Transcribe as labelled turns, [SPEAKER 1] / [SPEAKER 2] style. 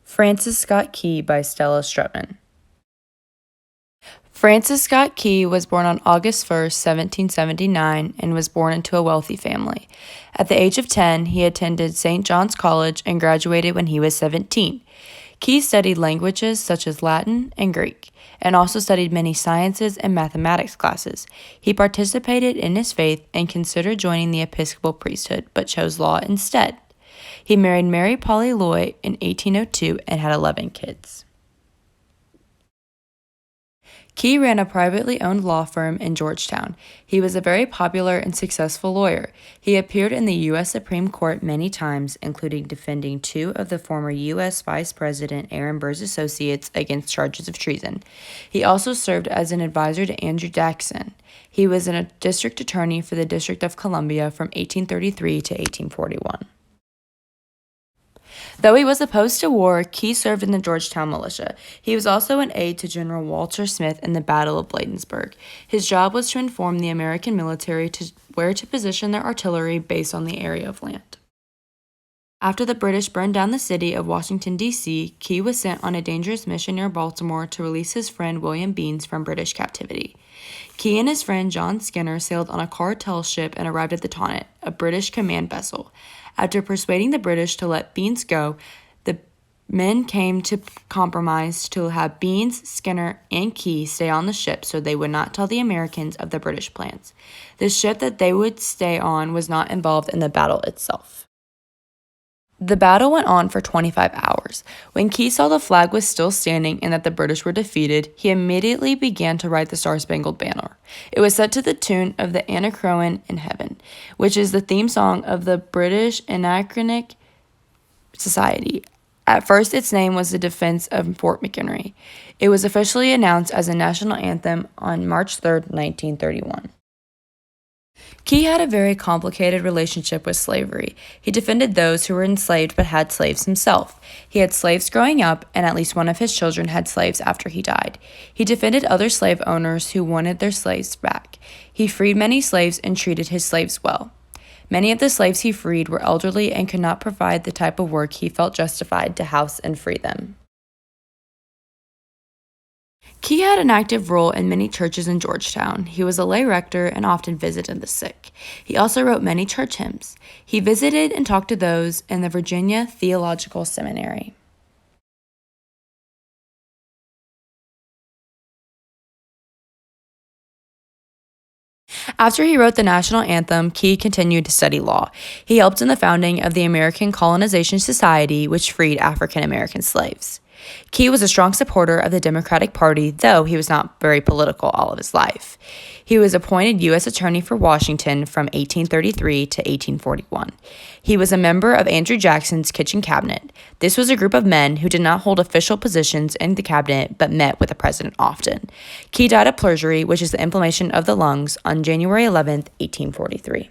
[SPEAKER 1] Francis Scott Key by Stella Strutman. Francis Scott Key was born on August 1st, 1779, and was born into a wealthy family. At the age of 10, he attended St. John's College and graduated when he was 17. Key studied languages such as Latin and Greek, and also studied many sciences and mathematics classes. He participated in his faith and considered joining the Episcopal priesthood, but chose law instead. He married Mary Polly Loy in 1802 and had 11 kids. Key ran a privately owned law firm in Georgetown. He was a very popular and successful lawyer. He appeared in the U.S. Supreme Court many times, including defending two of the former U.S. Vice President Aaron Burr's associates against charges of treason. He also served as an advisor to Andrew Jackson. He was a district attorney for the District of Columbia from 1833 to 1841. Though he was opposed to war, Key served in the Georgetown militia. He was also an aide to General Walter Smith in the Battle of Bladensburg. His job was to inform the American military where to position their artillery based on the area of land. After the British burned down the city of Washington, D.C., Key was sent on a dangerous mission near Baltimore to release his friend William Beans from British captivity. Key and his friend John Skinner sailed on a cartel ship and arrived at the Tonnant, a British command vessel. After persuading the British to let Beans go, the men came to compromise to have Beans, Skinner, and Key stay on the ship so they would not tell the Americans of the British plans. The ship that they would stay on was not involved in the battle itself. The battle went on for 25 hours. When Key saw the flag was still standing and that the British were defeated, he immediately began to write the Star-Spangled Banner. It was set to the tune of the Anacreon in Heaven, which is the theme song of the British Anarchic Society. At first, its name was the Defense of Fort McHenry. It was officially announced as a national anthem on March 3, 1931. Key had a very complicated relationship with slavery. He defended those who were enslaved but had slaves himself. He had slaves growing up, and at least one of his children had slaves after he died. He defended other slave owners who wanted their slaves back. He freed many slaves and treated his slaves well. Many of the slaves he freed were elderly and could not provide the type of work he felt justified to house and free them. Key had an active role in many churches in Georgetown. He was a lay rector and often visited the sick. He also wrote many church hymns. He visited and talked to those in the Virginia Theological Seminary. After he wrote the national anthem, Key continued to study law. He helped in the founding of the American Colonization Society, which freed African American slaves. Key was a strong supporter of the Democratic Party, though he was not very political all of his life. He was appointed U.S. Attorney for Washington from 1833 to 1841. He was a member of Andrew Jackson's Kitchen Cabinet. This was a group of men who did not hold official positions in the cabinet but met with the president often. Key died of pleurisy, which is the inflammation of the lungs, on January 11, 1843.